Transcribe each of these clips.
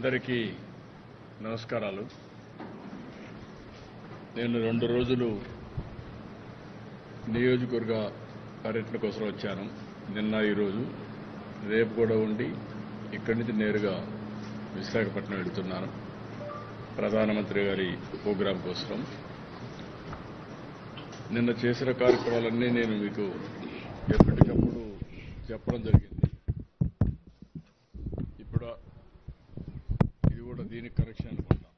అందరికీ నమస్కారాలు. నేను 2 రోజులు నియోజకవర్గ పర్యటన కోసం వచ్చాను. నిన్న ఈరోజు రేపు కూడా ఉండి ఇక్కడి నుంచి నేరుగా విశాఖపట్నం వెళ్తున్నాను ప్రధానమంత్రి గారి ప్రోగ్రాం కోసం. నిన్న చేసిన కార్యక్రమాలన్నీ నేను మీకు ఎప్పటికప్పుడు చెప్పడం జరిగింది. ఇప్పుడు ఇది కూడా దీనికి కరెక్షన్ అనుకుంటా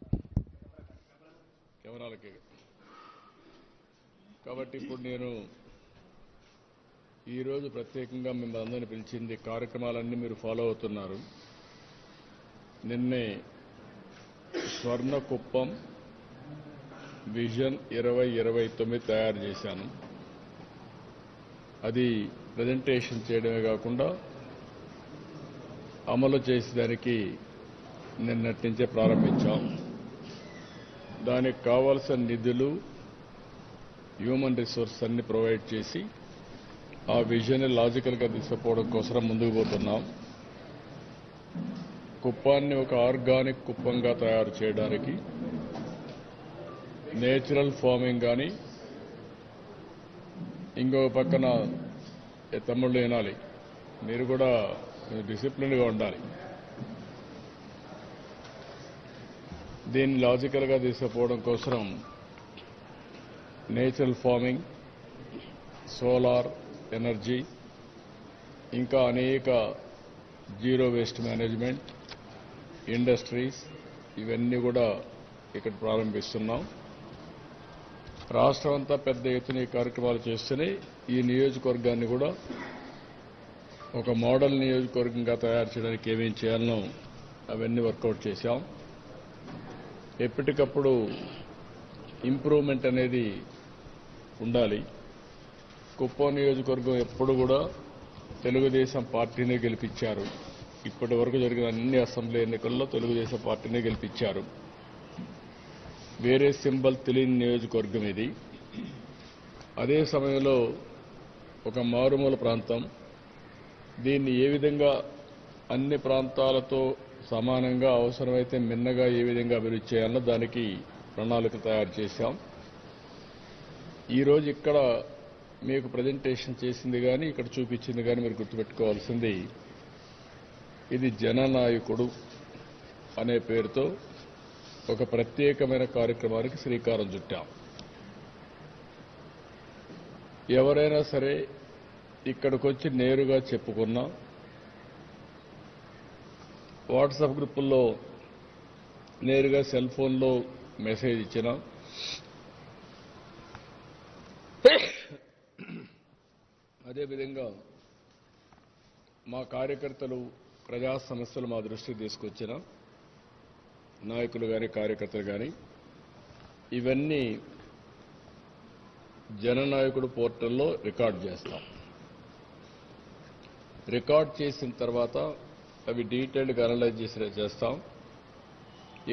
కెమెరాలకి. కాబట్టి ఇప్పుడు నేను ఈరోజు ప్రత్యేకంగా మిమ్మల్ని అందరినీ పిలిచింది, కార్యక్రమాలన్నీ మీరు ఫాలో అవుతున్నారు. నిన్నే స్వర్ణ కుప్పం విజన్ 2029 తయారు చేశాను. అది ప్రజెంటేషన్ చేయడమే కాకుండా అమలు చేసేదానికి నిన్నటి నుంచే ప్రారంభించాం. దానికి కావాల్సిన నిధులు, హ్యూమన్ రిసోర్స్ అన్ని ప్రొవైడ్ చేసి ఆ విజన్ లాజికల్గా తీసుకుపోవడం కోసం ముందుకు పోతున్నాం. కుప్పాన్ని ఒక ఆర్గానిక్ కుప్పంగా తయారు చేయడానికి నేచురల్ ఫార్మింగ్ కానీ, ఇంకో పక్కన తమ్ముళ్ళు వినాలి, మీరు కూడా డిసిప్లిన్గా ఉండాలి. దీన్ని లాజికల్గా తీసుకుపోవడం కోసం నేచురల్ ఫార్మింగ్, సోలార్ ఎనర్జీ, ఇంకా అనేక జీరో వేస్ట్ మేనేజ్మెంట్, ఇండస్ట్రీస్, ఇవన్నీ కూడా ఇక్కడ ప్రారంభిస్తున్నాం. రాష్ట్రం అంతా పెద్ద ఎత్తున ఈ కార్యక్రమాలు చేస్తూనే ఈ నియోజకవర్గాన్ని కూడా ఒక మోడల్ నియోజకవర్గంగా తయారు చేయడానికి ఏమేం చేయాలనో అవన్నీ వర్కౌట్ చేశాం. ఎప్పటికప్పుడు ఇంప్రూవ్మెంట్ అనేది ఉండాలి. కుప్పం నియోజకవర్గం ఎప్పుడు కూడా తెలుగుదేశం పార్టీనే గెలిపించారు. ఇప్పటి వరకు జరిగిన అన్ని అసెంబ్లీ ఎన్నికల్లో తెలుగుదేశం పార్టీనే గెలిపించారు. వేరే సింబల్ తెలియని నియోజకవర్గం ఇది. అదే సమయంలో ఒక మారుమూల ప్రాంతం. దీన్ని ఏ విధంగా అన్ని ప్రాంతాలతో సమానంగా, అవసరమైతే మిన్నగా ఏ విధంగా అభివృద్ధి చేయాలో దానికి ప్రణాళిక తయారు చేశాం. ఈరోజు ఇక్కడ మీకు ప్రజెంటేషన్ చేసింది కానీ, ఇక్కడ చూపించింది కానీ మీరు గుర్తుపెట్టుకోవాల్సింది, ఇది జననాయకుడు అనే పేరుతో ఒక ప్రత్యేకమైన కార్యక్రమానికి శ్రీకారం చుట్టాం. ఎవరైనా సరే ఇక్కడికి వచ్చి నేరుగా చెప్పుకున్నా, వాట్సాప్ గ్రూపుల్లో నేరుగా సెల్ ఫోన్లో మెసేజ్ ఇచ్చినా, అదేవిధంగా మా కార్యకర్తలు ప్రజా సమస్యలు మా దృష్టికి తీసుకొచ్చిన నాయకులు కానీ, కార్యకర్తలు కానీ, ఇవన్నీ జననాయకుడు పోర్టల్లో రికార్డ్ చేస్తాం. రికార్డ్ చేసిన తర్వాత అవి డీటెయిల్డ్గా అనలైజ్ చేస్తాం.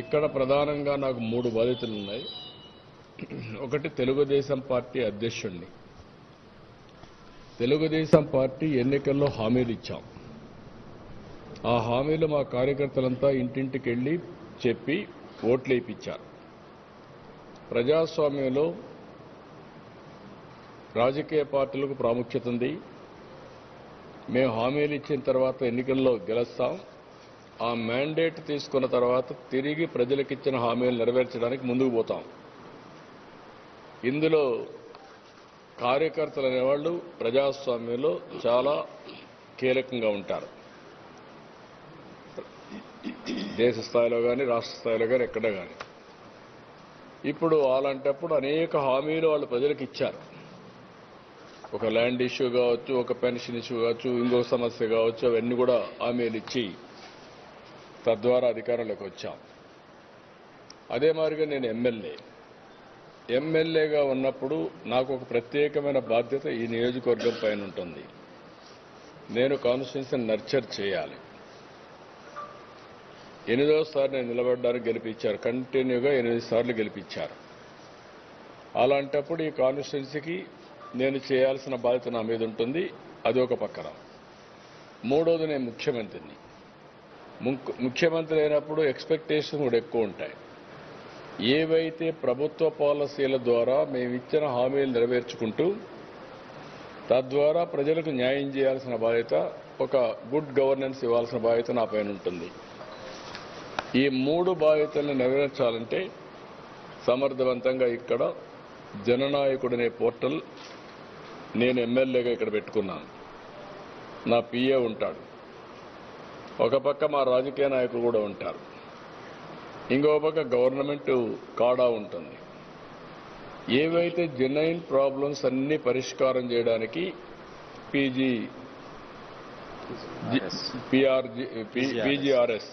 ఇక్కడ ప్రధానంగా నాకు 3 బాధ్యతలు ఉన్నాయి. ఒకటి, తెలుగుదేశం పార్టీ అధ్యక్షుడిని. తెలుగుదేశం పార్టీ ఎన్నికల్లో హామీలు ఇచ్చాం. ఆ హామీలు మా కార్యకర్తలంతా ఇంటింటికి వెళ్లి చెప్పి ఓట్లు వేయించారు. ప్రజాస్వామ్యంలో రాజకీయ పార్టీలకు ప్రాముఖ్యత ఉంది. మేము హామీలు ఇచ్చిన తర్వాత ఎన్నికల్లో గెలుస్తాం. ఆ మ్యాండేట్ తీసుకున్న తర్వాత తిరిగి ప్రజలకు ఇచ్చిన హామీలు నెరవేర్చడానికి ముందుకు పోతాం. ఇందులో కార్యకర్తలు అనేవాళ్ళు ప్రజాస్వామ్యంలో చాలా కీలకంగా ఉంటారు. దేశ స్థాయిలో కానీ, రాష్ట్ర స్థాయిలో కానీ, ఎక్కడ కానీ. ఇప్పుడు అలాంటప్పుడు అనేక హామీలు వాళ్ళు ప్రజలకు ఇచ్చారు. ఒక ల్యాండ్ ఇష్యూ కావచ్చు, ఒక పెన్షన్ ఇష్యూ కావచ్చు, ఇంకో సమస్య కావచ్చు, అవన్నీ కూడా హామీలు ఇచ్చి తద్వారా అధికారంలోకి వచ్చాం. అదే మాదిరిగా నేను ఎమ్మెల్యేగా ఉన్నప్పుడు నాకు ఒక ప్రత్యేకమైన బాధ్యత ఈ నియోజకవర్గం పైన ఉంటుంది. నేను కాన్స్టిట్యున్సీని నర్చర్ చేయాలి. 8వ నేను నిలబడడానికి గెలిపించారు. కంటిన్యూగా 8 సార్లు గెలిపించారు. అలాంటప్పుడు ఈ కాన్స్టిట్యున్సీకి నేను చేయాల్సిన బాధ్యత నా మీద ఉంటుంది. అది ఒక పక్కన. 3వది, నేను ముఖ్యమంత్రిని. ముఖ్యమంత్రి అయినప్పుడు ఎక్స్పెక్టేషన్ కూడా ఎక్కువ ఉంటాయి. ఏవైతే ప్రభుత్వ పాలసీల ద్వారా మేము ఇచ్చిన హామీలు నెరవేర్చుకుంటూ తద్వారా ప్రజలకు న్యాయం చేయాల్సిన బాధ్యత, ఒక గుడ్ గవర్నెన్స్ ఇవ్వాల్సిన బాధ్యత నా పైన ఉంటుంది. ఈ 3 బాధ్యతలను నెరవేర్చాలంటే సమర్థవంతంగా ఇక్కడ జననాయకుడనే పోర్టల్ నేను ఎమ్మెల్యేగా ఇక్కడ పెట్టుకున్నాను. నా పిఏ ఉంటాడు, ఒక పక్క మా రాజకీయ నాయకులు కూడా ఉంటారు, ఇంకో పక్క గవర్నమెంట్ కాడా ఉంటుంది. ఏవైతే జెన్యున్ ప్రాబ్లమ్స్ అన్ని పరిష్కారం చేయడానికి పీజీఆర్ఎస్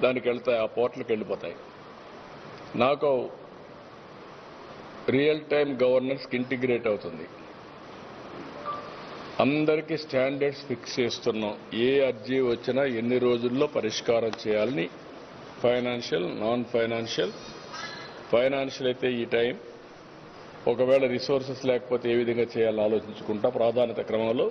దానికి వెళ్తాయి, ఆ పోర్టల్కి వెళ్ళిపోతాయి. నాకు రియల్ టైం గవర్నెన్స్కి ఇంటిగ్రేట్ అవుతుంది. అందరికీ స్టాండర్డ్స్ ఫిక్స్ చేస్తున్నాం. ఏ అర్జీ వచ్చినా ఎన్ని రోజుల్లో పరిష్కారం చేయాలని, ఫైనాన్షియల్, నాన్ ఫైనాన్షియల్. ఫైనాన్షియల్ అయితే ఈ టైం, ఒకవేళ రిసోర్సెస్ లేకపోతే ఏ విధంగా చేయాలని ఆలోచించుకుంటా ప్రాధాన్యత క్రమంలో.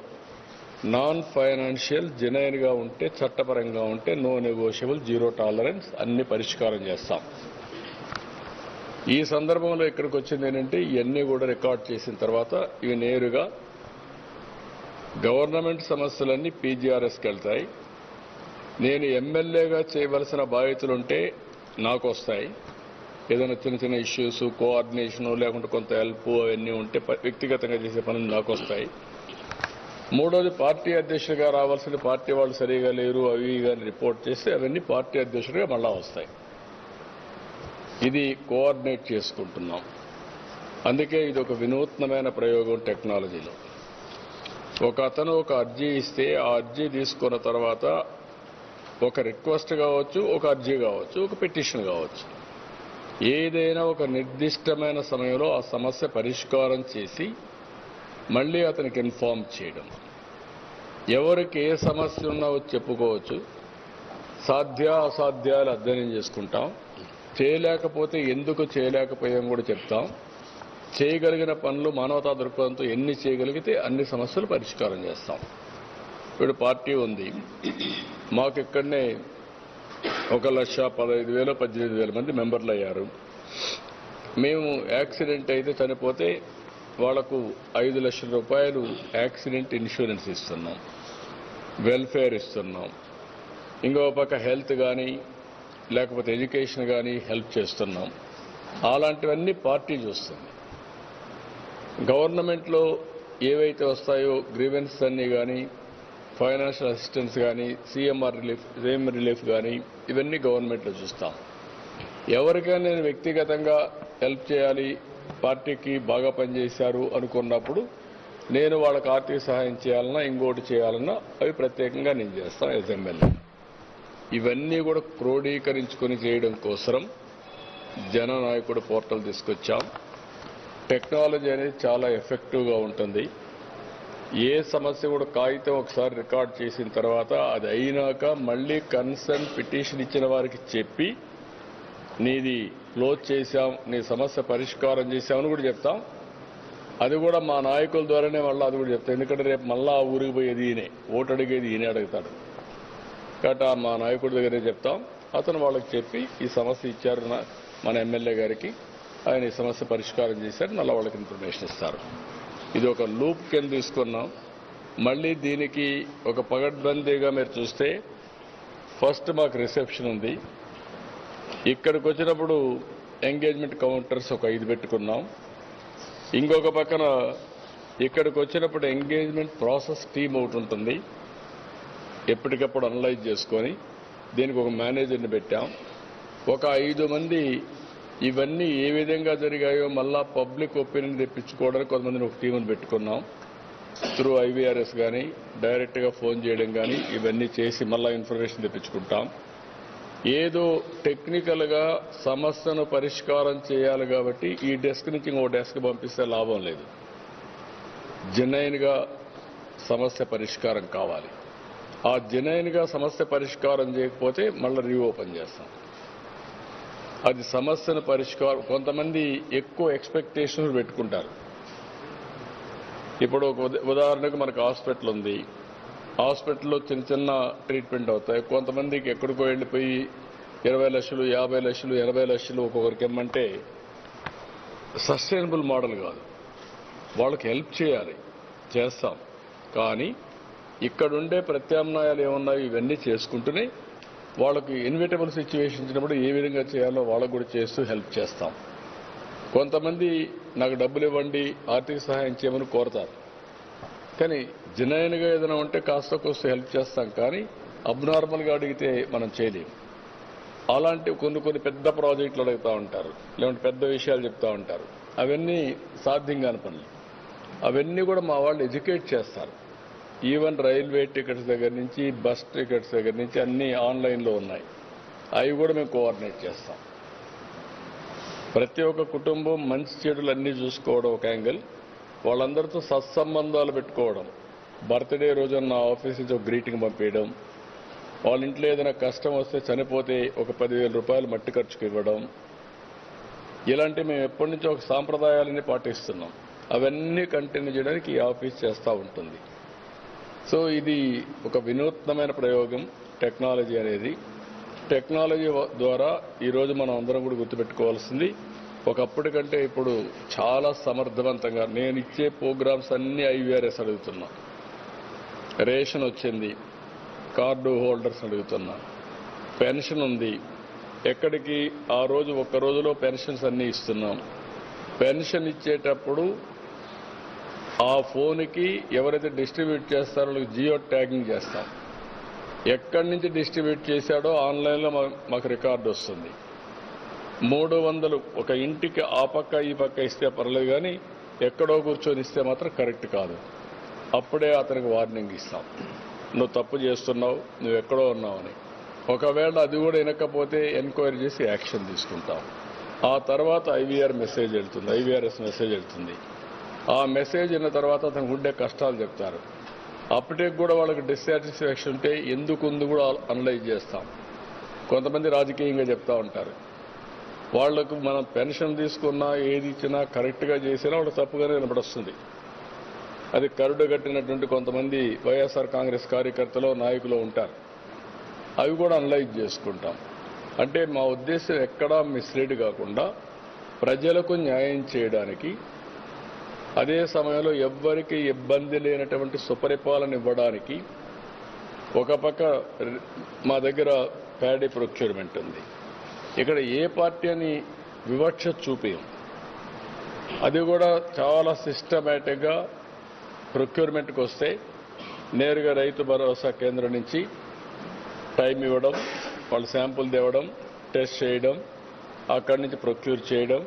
నాన్ ఫైనాన్షియల్ జెన్యున్గా ఉంటే, చట్టపరంగా ఉంటే నో నెగోషియబుల్, జీరో టాలరెన్స్, అన్ని పరిష్కారం చేస్తాం. ఈ సందర్భంలో ఇక్కడికి వచ్చింది ఏంటంటే ఇవన్నీ కూడా రికార్డ్ చేసిన తర్వాత ఇవి నేరుగా గవర్నమెంట్ సమస్యలన్నీ పీజీఆర్ఎస్కి వెళ్తాయి. నేను ఎమ్మెల్యేగా చేయవలసిన బాధ్యతలుంటే నాకు వస్తాయి. ఏదైనా చిన్న చిన్న ఇష్యూస్, కోఆర్డినేషను, లేకుంటే కొంత హెల్ప్ అవన్నీ ఉంటే వ్యక్తిగతంగా చేసే పనులు నాకు వస్తాయి. మూడోది, పార్టీ అధ్యక్షుడిగా రావాల్సిన పార్టీ వాళ్ళు సరిగా లేరు అవి కానీ రిపోర్ట్ చేస్తే అవన్నీ పార్టీ అధ్యక్షుడిగా మళ్ళా వస్తాయి. ఇది కోఆర్డినేట్ చేసుకుంటున్నాం. అందుకే ఇది ఒక వినూత్నమైన ప్రయోగం టెక్నాలజీలో. ఒక అతను ఒక అర్జీ ఇస్తే ఆ అర్జీ తీసుకున్న తర్వాత ఒక రిక్వెస్ట్ కావచ్చు, ఒక అర్జీ కావచ్చు, ఒక పిటిషన్ కావచ్చు, ఏదైనా ఒక నిర్దిష్టమైన సమయంలో ఆ సమస్య పరిష్కారం చేసి మళ్ళీ అతనికి ఇన్ఫార్మ్ చేయడం. ఎవరికి ఏ సమస్య ఉన్నా చెప్పుకోవచ్చు. సాధ్య అసాధ్యాలు అధ్యయనం చేసుకుంటాం. చేయలేకపోతే ఎందుకు చేయలేకపోయాం కూడా చెప్తాం. చేయగలిగిన పనులు మానవతా దృక్పథంతో ఎన్ని చేయగలిగితే అన్ని సమస్యలు పరిష్కారం చేస్తాం. ఇప్పుడు పార్టీ ఉంది, మాకు ఇక్కడనే 1,15,000 18,000 మంది మెంబర్లు అయ్యారు. మేము యాక్సిడెంట్ అయితే చనిపోతే వాళ్లకు 5 లక్షల రూపాయలు యాక్సిడెంట్ ఇన్సూరెన్స్ ఇస్తున్నాం, వెల్ఫేర్ ఇస్తున్నాం. ఇంకో పక్క హెల్త్ కానీ లేకపోతే ఎడ్యుకేషన్ కానీ హెల్ప్ చేస్తున్నాం. అలాంటివన్నీ పార్టీ చూస్తుంది. గవర్నమెంట్లో ఏవైతే వస్తాయో గ్రీవెన్స్ అన్నీ కానీ, ఫైనాన్షియల్ అసిస్టెన్స్ కానీ, సీఎం రిలీఫ్ కానీ, ఇవన్నీ గవర్నమెంట్లో చూస్తాం. ఎవరికైనా నేను వ్యక్తిగతంగా హెల్ప్ చేయాలి, పార్టీకి బాగా పనిచేశారు అనుకున్నప్పుడు నేను వాళ్ళకి ఆర్థిక సహాయం చేయాలన్నా ఇంకోటి చేయాలన్నా అవి ప్రత్యేకంగా నేను చేస్తాను యాజ్ ఎమ్మెల్యే. ఇవన్నీ కూడా క్రోడీకరించుకొని చేయడం కోసం జననాయకుడు పోర్టల్ తీసుకొచ్చాం. టెక్నాలజీ అనేది చాలా ఎఫెక్టివ్గా ఉంటుంది. ఏ సమస్య కూడా కాగితం ఒకసారి రికార్డ్ చేసిన తర్వాత అది అయినాక మళ్ళీ కన్సర్న్ పిటిషన్ ఇచ్చిన వారికి చెప్పి నీది క్లోజ్ చేశాం, నీ సమస్య పరిష్కారం చేశామని కూడా చెప్తాం. అది కూడా మా నాయకుల ద్వారానే మళ్ళీ అది కూడా చెప్తాం. ఎందుకంటే రేపు మళ్ళీ ఆ ఊరికి పోయేది ఈయనే, ఓటు అడిగేది ఈయనే అడుగుతాడు. కాబట్టి మా నాయకుడి దగ్గరే చెప్తాం. అతను వాళ్ళకి చెప్పి ఈ సమస్య ఇచ్చారు మన ఎమ్మెల్యే గారికి, ఆయన ఈ సమస్య పరిష్కారం చేశారు, మళ్ళీ వాళ్ళకి ఇన్ఫర్మేషన్ ఇస్తారు. ఇది ఒక లూప్ కింద తీసుకున్నాం. మళ్ళీ దీనికి ఒక పగడ్బందీగా మీరు చూస్తే ఫస్ట్ మాకు రిసెప్షన్ ఉంది. ఇక్కడికి వచ్చినప్పుడు ఎంగేజ్మెంట్ కౌంటర్స్ ఒక 5 పెట్టుకున్నాం. ఇంకొక పక్కన ఇక్కడికి వచ్చినప్పుడు ఎంగేజ్మెంట్ ప్రాసెస్ టీమ్ ఒకటి ఉంటుంది. ఎప్పటికప్పుడు అనలైజ్ చేసుకొని దీనికి ఒక మేనేజర్ని పెట్టాం. ఒక 5 మంది ఇవన్నీ ఏ విధంగా జరిగాయో మళ్ళా పబ్లిక్ ఒపీనియన్ తెప్పించుకోవడానికి కొంతమందిని ఒక టీంని పెట్టుకున్నాం. త్రూ ఐవీఆర్ఎస్ కానీ డైరెక్ట్గా ఫోన్ చేయడం కానీ ఇవన్నీ చేసి మళ్ళా ఇన్ఫర్మేషన్ తెప్పించుకుంటాం. ఏదో టెక్నికల్గా సమస్యను పరిష్కారం చేయాలి కాబట్టి ఈ డెస్క్ నుంచి ఇంకో డెస్క్ పంపిస్తే లాభం లేదు. జెన్యున్గా సమస్య పరిష్కారం కావాలి. ఆ జెన్యున్గా సమస్య పరిష్కారం చేయకపోతే మళ్ళీ రీఓపెన్ చేస్తాం. అది సమస్యను పరిష్కారం. కొంతమంది ఎక్కువ ఎక్స్పెక్టేషన్స్ పెట్టుకుంటారు. ఇప్పుడు ఒక ఉదాహరణకు మనకు హాస్పిటల్ ఉంది, హాస్పిటల్లో చిన్న చిన్న ట్రీట్మెంట్ అవుతాయి. కొంతమందికి ఎక్కడికో వెళ్ళిపోయి 20 లక్షలు 50 లక్షలు 80 లక్షలు ఒక్కొక్కరికి ఇమ్మంటే సస్టైనబుల్ మోడల్ కాదు. వాళ్ళకి హెల్ప్ చేయాలి, చేస్తాం. కానీ ఇక్కడుండే ప్రత్యామ్నాయాలు ఏమున్నాయి ఇవన్నీ చేసుకుంటూనే వాళ్ళకి ఇన్విటబుల్ సిచ్యువేషన్ ఇచ్చినప్పుడు ఏ విధంగా చేయాలో వాళ్ళకు కూడా చేస్తూ హెల్ప్ చేస్తాం. కొంతమంది నాకు డబ్బులు ఇవ్వండి, ఆర్థిక సహాయం చేయమని కోరతారు. కానీ జెన్యూన్గా ఏదైనా ఉంటే కాస్త కోస్త హెల్ప్ చేస్తాం. కానీ అబ్నార్మల్గా అడిగితే మనం చేయలేము. అలాంటి కొన్ని పెద్ద ప్రాజెక్టులు అడుగుతూ ఉంటారు, లేదంటే పెద్ద విషయాలు చెప్తూ ఉంటారు. అవన్నీ సాధ్యం కాని పనులు. అవన్నీ కూడా మా వాళ్ళు ఎడ్యుకేట్ చేస్తారు. ఈవెన్ రైల్వే టికెట్స్ దగ్గర నుంచి బస్ టికెట్స్ దగ్గర నుంచి అన్నీ ఆన్లైన్లో ఉన్నాయి. అవి కూడా మేము కోఆర్డినేట్ చేస్తాం. ప్రతి ఒక్క కుటుంబం మంచి చెడులు అన్నీ చూసుకోవడం ఒక యాంగిల్, వాళ్ళందరితో సత్సంబంధాలు పెట్టుకోవడం. బర్త్డే రోజున నా ఆఫీస్ నుంచి ఒక గ్రీటింగ్ పంపించడం, వాళ్ళ ఇంట్లో ఏదైనా కష్టం వస్తే చనిపోతే ఒక 10,000 రూపాయలు మట్టి ఖర్చుకు ఇవ్వడం, ఇలాంటి మేము ఎప్పటి నుంచో ఒక సాంప్రదాయాలని పాటిస్తున్నాం. అవన్నీ కంటిన్యూ చేయడానికి ఈ ఆఫీస్ చేస్తూ ఉంటుంది. సో ఇది ఒక వినూత్నమైన ప్రయోగం టెక్నాలజీ అనేది. టెక్నాలజీ ద్వారా ఈరోజు మనం అందరం కూడా గుర్తుపెట్టుకోవాల్సింది, ఒకప్పటికంటే ఇప్పుడు చాలా సమర్థవంతంగా నేను ఇచ్చే ప్రోగ్రామ్స్ అన్నీ IVRS అడుగుతున్నా. రేషన్ వచ్చింది, కార్డు హోల్డర్స్ అడుగుతున్నా. పెన్షన్ ఉంది, ఎక్కడికి ఆ రోజు ఒక్క రోజులో పెన్షన్స్ అన్నీ ఇస్తున్నాం. పెన్షన్ ఇచ్చేటప్పుడు ఆ ఫోన్కి ఎవరైతే డిస్ట్రిబ్యూట్ చేస్తారో వాళ్ళకి జియో ట్యాగింగ్ చేస్తాం. ఎక్కడి నుంచి డిస్ట్రిబ్యూట్ చేశాడో ఆన్లైన్లో మాకు రికార్డు వస్తుంది. 300 ఒక ఇంటికి ఆ పక్క ఈ పక్క ఇస్తే పర్లేదు, కానీ ఎక్కడో కూర్చొని ఇస్తే మాత్రం కరెక్ట్ కాదు. అప్పుడే అతనికి వార్నింగ్ ఇస్తాం, నువ్వు తప్పు చేస్తున్నావు, నువ్వు ఎక్కడో ఉన్నావని. ఒకవేళ అది కూడా వినకపోతే ఎంక్వైరీ చేసి యాక్షన్ తీసుకుంటాం. ఆ తర్వాత IVRS మెసేజ్ వెళ్తుంది. ఆ మెసేజ్ విన్న తర్వాత అతనికి ఉండే కష్టాలు చెప్తారు. అప్పటికి కూడా వాళ్ళకి డిస్సాటిస్ఫాక్షన్ ఉంటే ఎందుకు ఉంది కూడా అనలైజ్ చేస్తాం. కొంతమంది రాజకీయంగా చెప్తా ఉంటారు, వాళ్లకు మనం పెన్షన్ తీసుకున్నా ఏది ఇచ్చినా కరెక్ట్గా చేసినా వాళ్ళు తప్పుగానే వినపడొస్తుంది. అది కరుడు కట్టినటువంటి కొంతమంది వైఎస్ఆర్ కాంగ్రెస్ కార్యకర్తలు నాయకులు ఉంటారు. అవి కూడా అనలైజ్ చేసుకుంటాం. అంటే మా ఉద్దేశం ఎక్కడా మిస్లీడ్ కాకుండా ప్రజలకు న్యాయం చేయడానికి, అదే సమయంలో ఎవ్వరికి ఇబ్బంది లేనటువంటి సుపరిపాలన ఇవ్వడానికి. ఒక పక్క మా దగ్గర ప్యాడీ ప్రొక్యూర్మెంట్ ఉంది. ఇక్కడ ఏ పార్టీ అని వివక్ష చూపేయం. అది కూడా చాలా సిస్టమేటిక్గా ప్రొక్యూర్మెంట్కి వస్తే నేరుగా రైతు భరోసా కేంద్రం నుంచి టైం ఇవ్వడం, వాళ్ళు శాంపుల్ తేవడం, టెస్ట్ చేయడం, అక్కడి నుంచి ప్రొక్యూర్ చేయడం,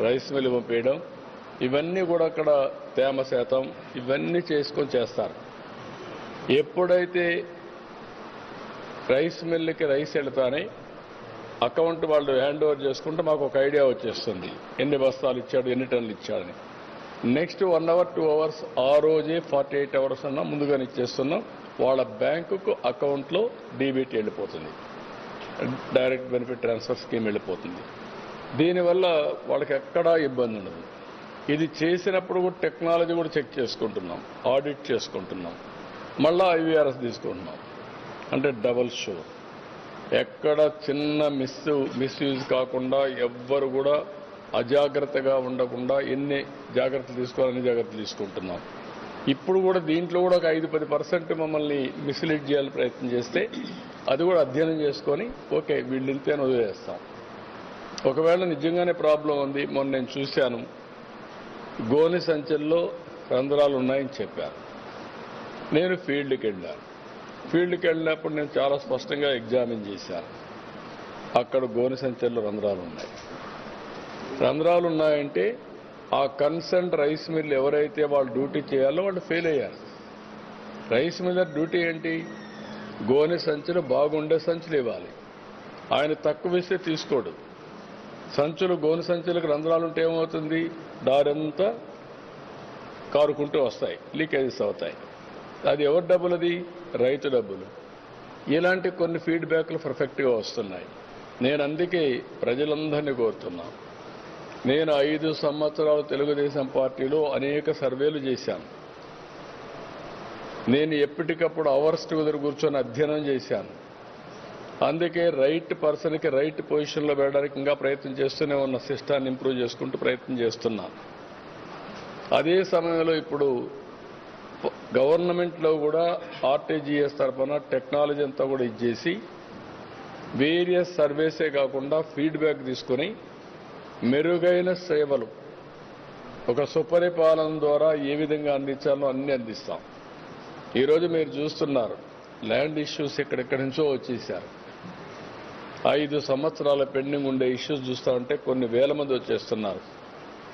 రైస్ మిల్ పంపేయడం, ఇవన్నీ కూడా అక్కడ తేమ శాతం ఇవన్నీ చేసుకొని చేస్తారు. ఎప్పుడైతే రైస్ మిల్లుకి రైస్ వెళ్తానే అకౌంట్ వాళ్ళు హ్యాండ్ ఓవర్ చేసుకుంటే మాకు ఒక ఐడియా వచ్చేస్తుంది, ఎన్ని బస్తాలు ఇచ్చాడు, ఎన్ని టన్నులు ఇచ్చాడని. నెక్స్ట్ 1 అవర్ 2 అవర్స్ ఆ రోజే 48 అవర్స్ అన్నా ముందుగానే ఇచ్చేస్తున్నాం. వాళ్ళ బ్యాంకుకు అకౌంట్లో డీబీటీ వెళ్ళిపోతుంది, డైరెక్ట్ బెనిఫిట్ ట్రాన్స్ఫర్ స్కీమ్ వెళ్ళిపోతుంది. దీనివల్ల వాళ్ళకి ఎక్కడా ఇబ్బంది ఉండదు. ఇది చేసినప్పుడు కూడా టెక్నాలజీ కూడా చెక్ చేసుకుంటున్నాం, ఆడిట్ చేసుకుంటున్నాం, మళ్ళా IVRS తీసుకుంటున్నాం. అంటే డబల్ షూర్, ఎక్కడ చిన్న మిస్యూజ్ కాకుండా ఎవ్వరు కూడా అజాగ్రత్తగా ఉండకుండా ఎన్ని జాగ్రత్తలు తీసుకోవాలి అన్ని జాగ్రత్తలు తీసుకుంటున్నాం. ఇప్పుడు కూడా దీంట్లో కూడా ఒక 5-10% మమ్మల్ని మిస్లీడ్ చేయాలని ప్రయత్నం చేస్తే అది కూడా అధ్యయనం చేసుకొని ఓకే వీళ్ళు ఇంతేని వదిలేస్తాం. ఒకవేళ నిజంగానే ప్రాబ్లం ఉంది, మొన్న నేను చూశాను, గోనె సంచుల్లో రంధ్రాలు ఉన్నాయని చెప్పారు. నేను ఫీల్డ్కి వెళ్ళినప్పుడు నేను చాలా స్పష్టంగా ఎగ్జామిన్ చేశాను. అక్కడ గోనె సంచుల్లో రంధ్రాలు ఉన్నాయంటే ఆ కన్సర్న్ రైస్ మిల్ ఎవరైతే వాళ్ళు డ్యూటీ చేయాలో వాళ్ళు ఫెయిల్ అయ్యారు. రైస్ మిల్లర్ డ్యూటీ ఏంటి? గోనె సంచులు బాగుండే సంచులు ఇవ్వాలి. ఆయన తక్కువ ఇస్తే తీసుకోడు. గోనె సంచులకు రంధ్రాలు ఉంటే ఏమవుతుంది? దారంతా కారుకుంటూ వస్తాయి, లీకేజెస్ అవుతాయి. అది ఎవరి డబ్బులు? అది రైతు డబ్బులు. ఇలాంటి కొన్ని ఫీడ్బ్యాక్లు పర్ఫెక్ట్గా వస్తున్నాయి. నేను అందుకే ప్రజలందరినీ కోరుతున్నా. నేను 5 సంవత్సరాలు తెలుగుదేశం పార్టీలో అనేక సర్వేలు చేశాను. నేను ఎప్పటికప్పుడు అవర్స్ టుగెదర్ కూర్చొని అధ్యయనం చేశాను. అందుకే రైట్ పర్సన్కి రైట్ పొజిషన్లో పెట్టడానికి ఇంకా ప్రయత్నం చేస్తూనే ఉన్న, సిస్టాన్ని ఇంప్రూవ్ చేసుకుంటూ ప్రయత్నం చేస్తున్నాను. అదే సమయంలో ఇప్పుడు గవర్నమెంట్లో కూడా ఆర్టీజీఎస్ తరఫున టెక్నాలజీ అంతా కూడా ఇచ్చేసి వేరియస్ సర్వీసే కాకుండా ఫీడ్బ్యాక్ తీసుకొని మెరుగైన సేవలు ఒక సుపరిపాలన ద్వారా ఏ విధంగా అందించాలో అన్ని అందిస్తాం. ఈరోజు మీరు చూస్తున్నారు, ల్యాండ్ ఇష్యూస్ ఎక్కడెక్కడి నుంచో వచ్చేసారు. 5 సంవత్సరాల పెండింగ్ ఉండే ఇష్యూస్ చూస్తూ ఉంటే కొన్ని వేల మంది వచ్చేస్తున్నారు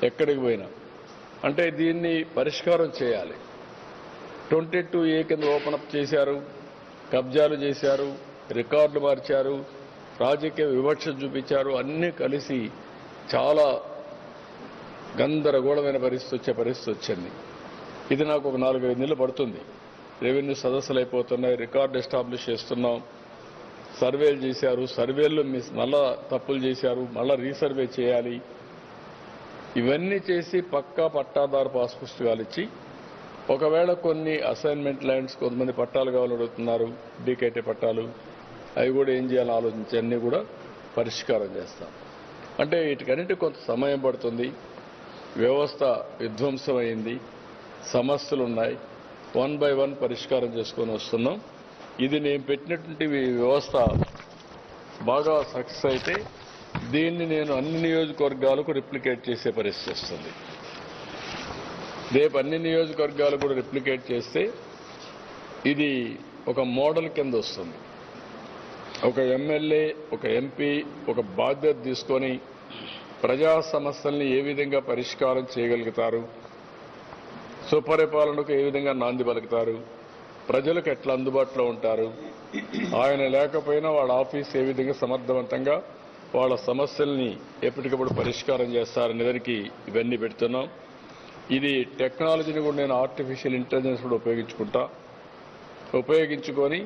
ఎక్కడికి పోయినా. అంటే దీన్ని పరిష్కారం చేయాలి. 22A కింద ఓపెన్ అప్ చేశారు, కబ్జాలు చేశారు, రికార్డులు మార్చారు, రాజకీయ వివక్ష చూపించారు. అన్నీ కలిసి చాలా గందరగోళమైన పరిస్థితి వచ్చింది. ఇది నాకు ఒక 4-5 నెలలు పడుతుంది. రెవెన్యూ సదస్సులు అయిపోతున్నాయి, రికార్డు ఎస్టాబ్లిష్ చేస్తున్నాం, సర్వేలు చేశారు, సర్వేల్లో మళ్ళా తప్పులు చేశారు, మళ్ళా రీసర్వే చేయాలి. ఇవన్నీ చేసి పక్కా పట్టాదారు పాస్ పుస్తకాలు ఇచ్చి, ఒకవేళ కొన్ని అసైన్మెంట్ ల్యాండ్స్ కొంతమంది పట్టాలు కావాలని అడుగుతున్నారు, డీకేటీ పట్టాలు, అవి కూడా ఏం చేయాలని ఆలోచించి అన్నీ కూడా పరిష్కారం చేస్తాం. అంటే వీటికన్నిటి కొంత సమయం పడుతుంది. వ్యవస్థ విధ్వంసమైంది, సమస్యలు ఉన్నాయి, 1 by 1 పరిష్కారం చేసుకొని వస్తున్నాం. ఇది నేను పెట్టినటువంటి వ్యవస్థ బాగా సక్సెస్ అయితే దీన్ని నేను అన్ని నియోజకవర్గాలకు రిప్లికేట్ చేసే పరిస్థితి వస్తుంది. రేపు అన్ని నియోజకవర్గాలు కూడా రిప్లికేట్ చేస్తే ఇది ఒక మోడల్ కింద వస్తుంది. ఒక ఎమ్మెల్యే, ఒక ఎంపీ ఒక బాధ్యత తీసుకొని ప్రజా సమస్యల్ని ఏ విధంగా పరిష్కారం చేయగలుగుతారు, సుపరిపాలనకు ఏ విధంగా నాంది పలుకుతారు, ప్రజలకు ఎట్లా అందుబాటులో ఉంటారు, ఆయన లేకపోయినా వాళ్ళ ఆఫీస్ ఏ విధంగా సమర్థవంతంగా వాళ్ళ సమస్యల్ని ఎప్పటికప్పుడు పరిష్కారం చేస్తారనే దానికి ఇవన్నీ పెడుతున్నాం. ఇది టెక్నాలజీని కూడా నేను ఆర్టిఫిషియల్ ఇంటెలిజెన్స్ కూడా ఉపయోగించుకొని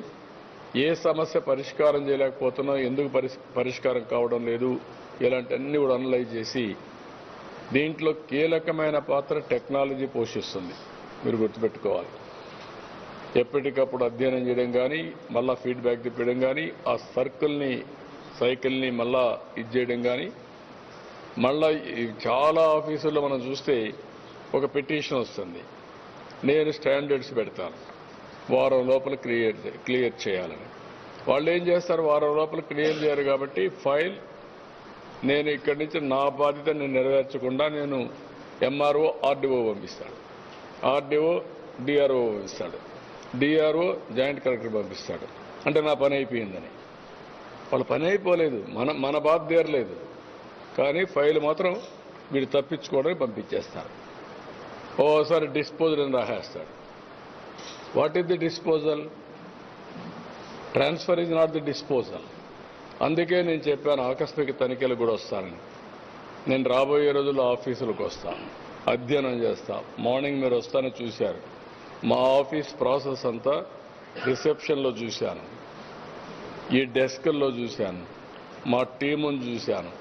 ఏ సమస్య పరిష్కారం చేయలేకపోతున్నా, ఎందుకు పరిష్కారం కావడం లేదు, ఇలాంటి అన్ని కూడా అనలైజ్ చేసి దీంట్లో కీలకమైన పాత్ర టెక్నాలజీ పోషిస్తుంది. మీరు గుర్తుపెట్టుకోవాలి. ఎప్పటికప్పుడు అధ్యయనం చేయడం కానీ, మళ్ళా ఫీడ్బ్యాక్ తిప్పడం కానీ, ఆ సైకిల్ని మళ్ళా ఇది చేయడం కానీ, మళ్ళా చాలా ఆఫీసుల్లో మనం చూస్తే ఒక పిటిషన్ వస్తుంది, నేను స్టాండర్డ్స్ పెడతాను, వారం లోపల క్లియర్ చేయాలని. వాళ్ళు ఏం చేస్తారు, వారం లోపల క్లియర్ చేయరు కాబట్టి ఫైల్ నేను ఇక్కడి నుంచి నా బాధ్యత నేను నెరవేర్చకుండా నేను ఎంఆర్ఓ ఆర్డీఓ పంపిస్తాడు, ఆర్డీఓ డిఆర్ఓ పంపిస్తాడు, డిఆర్ఓ జాయింట్ కలెక్టర్ పంపిస్తాడు. అంటే నా పని అయిపోయిందని. వాళ్ళ పని అయిపోలేదు, మన బాధ్యత తీరలేదు, కానీ ఫైల్ మాత్రం వీడు తప్పించుకోవడానికి పంపించేస్తారు. ఓసారి డిస్పోజల్ అని రాసేస్తాడు. What is the disposal? Transfer is not the disposal. అందుకే నేను చెప్పాను ఆకస్మిక తనిఖీలు కూడా వస్తానని. నేను రాబోయే రోజుల్లో ఆఫీసులకు వస్తాను, అధ్యయనం చేస్తా. మార్నింగ్ మీరు వస్తానని చూశారు. మా ఆఫీస్ ప్రాసెస్ అంతా రిసెప్షన్లో చూశాను, ఈ డెస్కుల్లో చూశాను, మా టీమును చూశాను,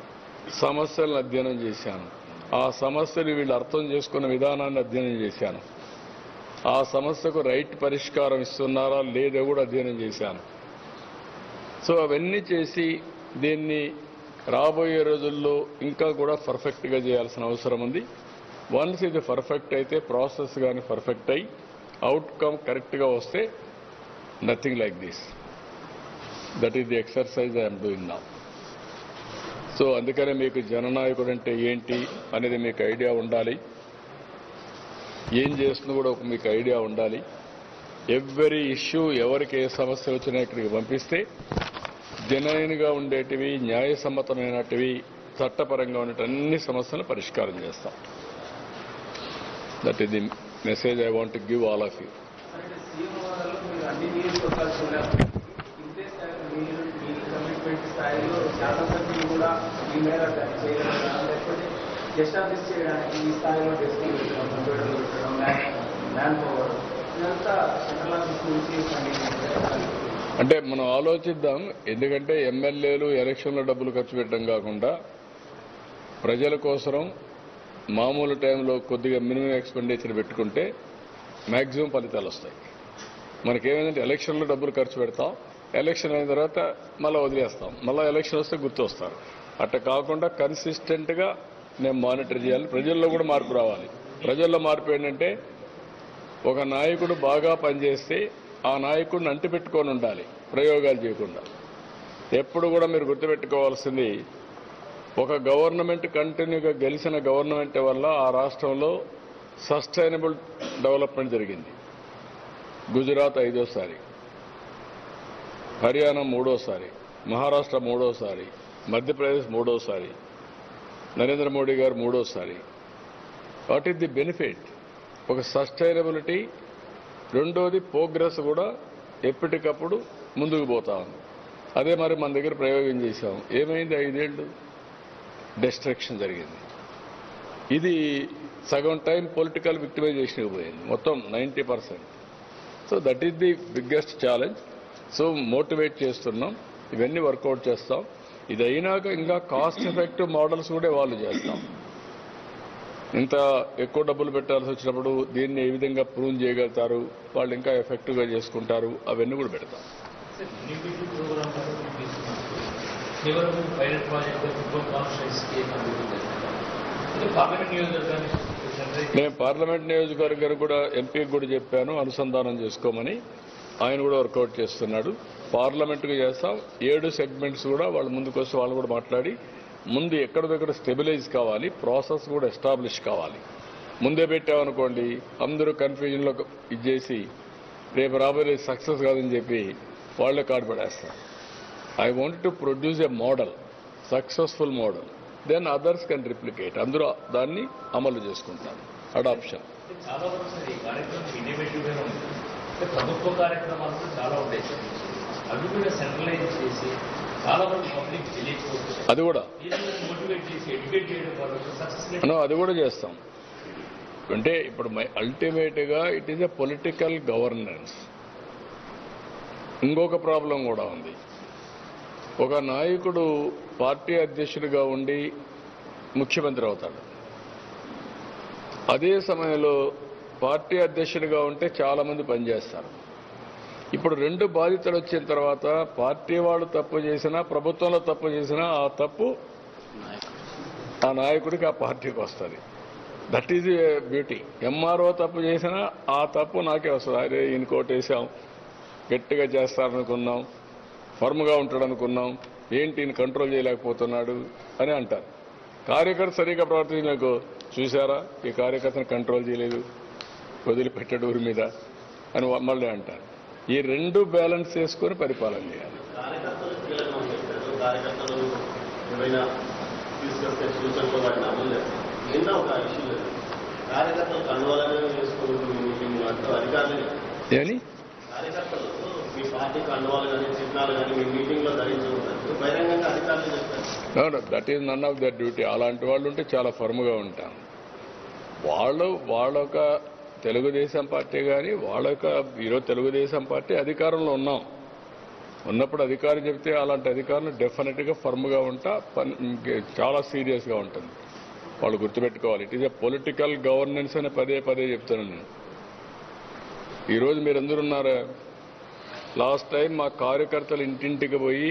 సమస్యలను అధ్యయనం చేశాను, ఆ సమస్యలు వీళ్ళు అర్థం చేసుకున్న విధానాన్ని అధ్యయనం చేశాను, ఆ సమస్యకు రైట్ పరిష్కారం ఇస్తున్నారా లేదా కూడా అధ్యయనం చేశాను. సో అవన్నీ చేసి దీన్ని రాబోయే రోజుల్లో ఇంకా కూడా పర్ఫెక్ట్గా చేయాల్సిన అవసరం ఉంది. వన్స్ ఇది పర్ఫెక్ట్ అయితే, ప్రాసెస్ కానీ పర్ఫెక్ట్ అయ్యి అవుట్కమ్ కరెక్ట్గా వస్తే nothing like this. That is the exercise I'm doing now. So అందుకనే మీకు జననాయకుడు అంటే ఏంటి అనేది మీకు ఐడియా ఉండాలి, ఏం చేస్తుందో కూడా మీకు ఐడియా ఉండాలి. ఎవ్రీ ఇష్యూ, ఎవరికి ఏ సమస్య వచ్చినా ఇక్కడికి పంపిస్తే జెన్యూన్గా ఉండేటివి, న్యాయసమ్మతమైనటివి, చట్టపరంగా ఉండే అన్ని సమస్యలను పరిష్కారం చేస్తాం. That is the message I want to give all of you. అంటే మనం ఆలోచిద్దాం. ఎందుకంటే ఎమ్మెల్యేలు ఎలక్షన్లో డబ్బులు ఖర్చు పెట్టడం కాకుండా ప్రజల కోసం మామూలు టైంలో కొద్దిగా మినిమం ఎక్స్పెండిచర్ పెట్టుకుంటే మ్యాక్సిమం ఫలితాలు వస్తాయి. మనకేమైందంటే ఎలక్షన్లో డబ్బులు ఖర్చు పెడతాం, ఎలక్షన్ అయిన తర్వాత మళ్ళీ వదిలేస్తాం, మళ్ళీ ఎలక్షన్ వస్తే గుర్తొస్తారు. అట్లా కాకుండా కన్సిస్టెంట్గా నేను మానిటర్ చేయాలి. ప్రజల్లో కూడా మార్పు రావాలి. ప్రజల్లో మార్పు ఏంటంటే ఒక నాయకుడు బాగా పనిచేస్తే ఆ నాయకుడిని అంటిపెట్టుకొని ఉండాలి, ప్రయోగాలు చేయకుండా. ఎప్పుడు కూడా మీరు గుర్తుపెట్టుకోవాల్సింది, ఒక గవర్నమెంట్ కంటిన్యూగా గెలిచిన గవర్నమెంట్ వల్ల ఆ రాష్ట్రంలో సస్టైనబుల్ డెవలప్మెంట్ జరిగింది. గుజరాత్ 5వ సారి, హర్యానా 3వ సారి, మహారాష్ట్ర 3వ సారి, మధ్యప్రదేశ్ 3వ సారి, నరేంద్ర మోడీ గారు 3వ సారి. What is the benefit? ఒక సస్టైనబిలిటీ, రెండోది ప్రోగ్రెస్ కూడా ఎప్పటికప్పుడు ముందుకు పోతా ఉంది. అదే మరి మన దగ్గర ప్రయోగం చేశాం. ఏమైంది? 5 ఏళ్ళు డిస్ట్రక్షన్ జరిగింది. ఇది సగం టైం పొలిటికల్ విక్టిమైజేషన్ పోయింది, మొత్తం 90%. So that is the biggest challenge. So motivate చేస్తున్నాం, ఇవన్నీ వర్కౌట్ చేస్తాం. ఇది అయినాక ఇంకా కాస్ట్ ఎఫెక్టివ్ మోడల్స్ కూడా వాళ్ళు చేస్తాం. ఇంత ఎక్కువ డబ్బులు పెట్టాల్సి వచ్చినప్పుడు దీన్ని ఏ విధంగా ప్రూవ్ చేయగలుగుతారు, వాళ్ళు ఇంకా ఎఫెక్టివ్గా చేసుకుంటారు, అవన్నీ కూడా పెడతాం. నేను పార్లమెంట్ నియోజకవర్గానికి కూడా ఎంపీకి కూడా చెప్పాను అనుసంధానం చేసుకోమని. ఆయన కూడా వర్కౌట్ చేస్తున్నాడు. పార్లమెంటుకు చేస్తాం. 7 సెగ్మెంట్స్ కూడా వాళ్ళ ముందుకు వస్తే వాళ్ళు కూడా మాట్లాడి ముందు ఎక్కడ దగ్గర స్టెబిలైజ్ కావాలి, ప్రాసెస్ కూడా ఎస్టాబ్లిష్ కావాలి. ముందే పెట్టామనుకోండి అందరూ కన్ఫ్యూజన్లో ఇచ్చేసి రేపు రాబోయే సక్సెస్ కాదని చెప్పి వాళ్ళే కార్డు పడేస్తారు. I want to produce a model, successful model, then others can replicate. అందరూ దాన్ని అమలు చేసుకుంటారు. అడాప్షన్. చాలా వరకు సార్ ఈ కార్యక్రమం ఇన్నోవేటివ్గా ఉంది. ప్రభుత్వ కార్యక్రమాలు చాలా ఉంటాయి సార్, అవి కూడా సెంట్రలైజ్ చేసి చాలా వరకు పబ్లిక్ తెలియకపోవచ్చు. అది కూడా మోటివేట్ చేసి ఎడ్యుకేట్ చేయడం వరకు సక్సెస్ అది కూడా చేస్తాం. అంటే ఇప్పుడు అల్టిమేట్గా it is a political governance. ఇంకొక ప్రాబ్లం కూడా ఉంది. ఒక నాయకుడు పార్టీ అధ్యక్షుడిగా ఉండి ముఖ్యమంత్రి అవుతాడు. అదే సమయంలో పార్టీ అధ్యక్షుడిగా ఉంటే చాలా మంది పనిచేస్తారు. ఇప్పుడు 2 బాధ్యతలు వచ్చిన తర్వాత పార్టీ వాళ్ళు తప్పు చేసినా, ప్రభుత్వంలో తప్పు చేసినా ఆ తప్పు ఆ నాయకుడికి, ఆ పార్టీకి వస్తుంది. That is beauty. ఎంఆర్ఓ తప్పు చేసినా ఆ తప్పు నాకే వస్తుంది. అరే ఈయన కోటేసాం, గట్టిగా చేస్తారనుకున్నాం, ఫర్మ్గా ఉంటాడనుకున్నాం, ఏంటి ఈయన కంట్రోల్ చేయలేకపోతున్నాడు అని అంటారు. కార్యకర్త సరిగ్గా ప్రవర్తించకు, చూసారా ఈ కార్యకర్తను కంట్రోల్ చేయలేదు, వదిలిపెట్టాడు ఊరి మీద అని మళ్ళీ అంటారు. ఈ 2 బ్యాలెన్స్ చేసుకొని పరిపాలన చేయాలి. Any that is none of their duty. అలాంటి వాళ్ళు ఉంటే చాలా ఫర్మ్గా ఉంటాం. వాళ్ళొక తెలుగుదేశం పార్టీ కానీ వాళ్ళొక ఈరోజు తెలుగుదేశం పార్టీ అధికారంలో ఉన్నప్పుడు అధికారం చెప్తే అలాంటి అధికారులు డెఫినెట్గా ఫర్మ్గా ఉంటా, చాలా సీరియస్గా ఉంటుంది. వాళ్ళు గుర్తుపెట్టుకోవాలి. It is a political governance అని పదే పదే చెప్తున్నాను నేను. ఈరోజు మీరందరూ ఉన్నారా? లాస్ట్ టైం మా కార్యకర్తలు ఇంటింటికి పోయి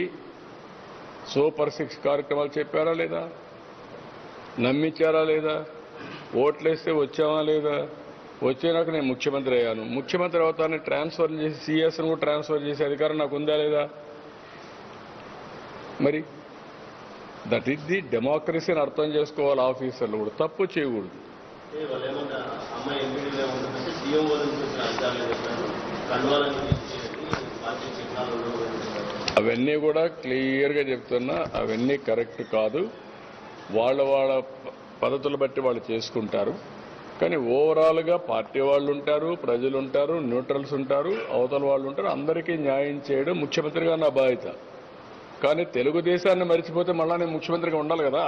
సూపర్ 6 కార్యక్రమాలు చెప్పారా లేదా? నమ్మించారా లేదా? ఓట్లేస్తే వచ్చామా లేదా? వచ్చేనాక నేను ముఖ్యమంత్రి అయ్యాను. ముఖ్యమంత్రి అవుతానని ట్రాన్స్ఫర్ చేసి సిఎస్ను కూడా ట్రాన్స్ఫర్ చేసే అధికారం నాకు ఉందా లేదా? మరి దట్ ఈస్ ది డెమోక్రసీని అర్థం చేసుకోవాలి. ఆఫీసర్లు కూడా తప్పు చేయకూడదు. అవన్నీ కూడా క్లియర్గా చెప్తున్నా, అవన్నీ కరెక్ట్ కాదు. వాళ్ళ పద్ధతులు బట్టి వాళ్ళు చేసుకుంటారు. కానీ ఓవరాల్గా పార్టీ వాళ్ళు ఉంటారు, ప్రజలు ఉంటారు, న్యూట్రల్స్ ఉంటారు, అవతల వాళ్ళు ఉంటారు. అందరికీ న్యాయం చేయడం ముఖ్యమంత్రిగా నా బాధ్యత. కానీ తెలుగుదేశాన్ని మర్చిపోతే మళ్ళా నేను ముఖ్యమంత్రిగా ఉండాలి కదా,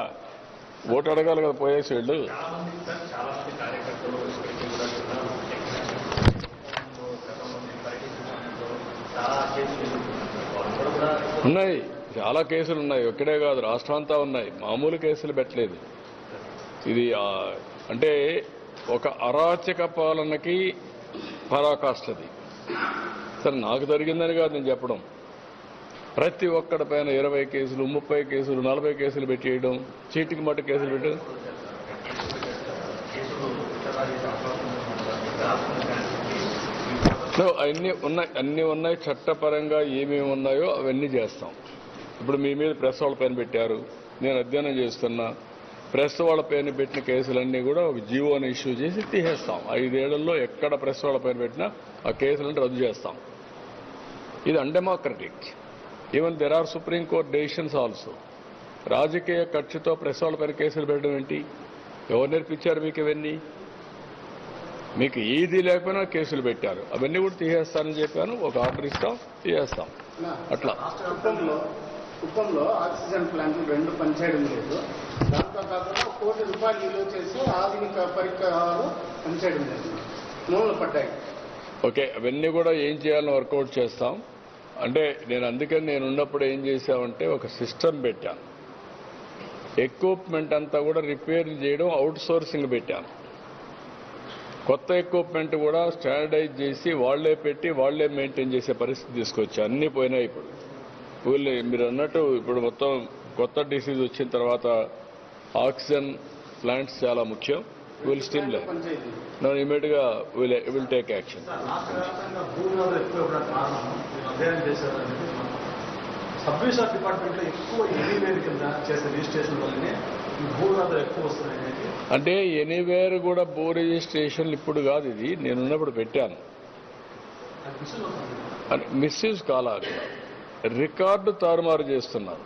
ఓటు అడగాలి కదా పోయేసేళ్ళు. ఉన్నాయి, చాలా కేసులు ఉన్నాయి. ఒక్కడే కాదు, రాష్ట్రం అంతా ఉన్నాయి. మామూలు కేసులు పెట్టలేదు. ఇది అంటే ఒక అరాచక పాలనకి పరాకాష్ఠది. సరే నాకు జరిగిందని కాదు నేను చెప్పడం. ప్రతి ఒక్కడి పైన 20 కేసులు, 30 కేసులు, 40 కేసులు పెట్టేయడం, చీటికి మట్టు కేసులు పెట్టడం. అన్నీ ఉన్నాయి. చట్టపరంగా ఏమేమి ఉన్నాయో అవన్నీ చేస్తాం. ఇప్పుడు మీ మీద ప్రెస్ వాళ్ళ పైన పెట్టారు, నేను అధ్యయనం చేస్తున్నా. ప్రెస్ వాళ్ళ పైన పెట్టిన కేసులన్నీ కూడా ఒక జీవోని ఇష్యూ చేసి తీసేస్తాం. 5 ఏళ్లలో ఎక్కడ ప్రెస్ వాళ్ళ పైన పెట్టినా ఆ కేసులను రద్దు చేస్తాం. ఇది undemocratic. Even there are supreme court decisions also. రాజకీయ కక్షతో ప్రెస్ వాళ్ళ పైన కేసులు పెట్టడం ఏంటి? ఎవరు నేర్పించారు మీకు ఇవన్నీ? మీకు ఏది లేకపోయినా కేసులు పెట్టారు. అవన్నీ కూడా తీసేస్తానని చెప్పాను. ఒక ఆర్డర్ ఇస్తాం, తీసేస్తాం. అట్లా కుప్పంలో ఆక్సిజన్ ప్లాంట్లు 2 పనిచేయడం లేదు. దాంతో కాకుండా ₹1 కోటి విలువ చేసి ఆధునిక పరికరాలు పనిచేయడం లేదు, మూలలు పడ్డాయి. ఓకే, అవన్నీ కూడా ఏం చేయాలని వర్కౌట్ చేస్తాం. అంటే నేను ఉన్నప్పుడు ఏం చేశామంటే ఒక సిస్టమ్ పెట్టాను. ఎక్విప్మెంట్ అంతా కూడా రిపేర్ చేయడం అవుట్ సోర్సింగ్ పెట్టాను. కొత్త ఎక్విప్మెంట్ కూడా స్టాండర్డైజ్ చేసి వాళ్లే పెట్టి వాళ్లే మెయింటైన్ చేసే పరిస్థితి తీసుకొచ్చా. అన్నీ పోయినాయి. ఇప్పుడు మీరు అన్నట్టు ఇప్పుడు మొత్తం కొత్త డిసీజ్ వచ్చిన తర్వాత ఆక్సిజన్ ప్లాంట్స్ చాలా ముఖ్యం. విల్ స్టిల్ ఇమీడియట్ గా will take action. Sub register department లో ఎక్కువ ఎనీవేర్ కింద చేసే రిజిస్ట్రేషన్ వల్లనే భూవివాదాలు ఎక్కువ వస్తున్నాయి. అంటే ఎనీవేర్ కూడా భూ రిజిస్ట్రేషన్లు ఇప్పుడు కాదు, ఇది నేనున్నప్పుడు పెట్టాను. మిస్యూజ్ కాలాలి. రికార్డు తారుమారు చేస్తున్నారు.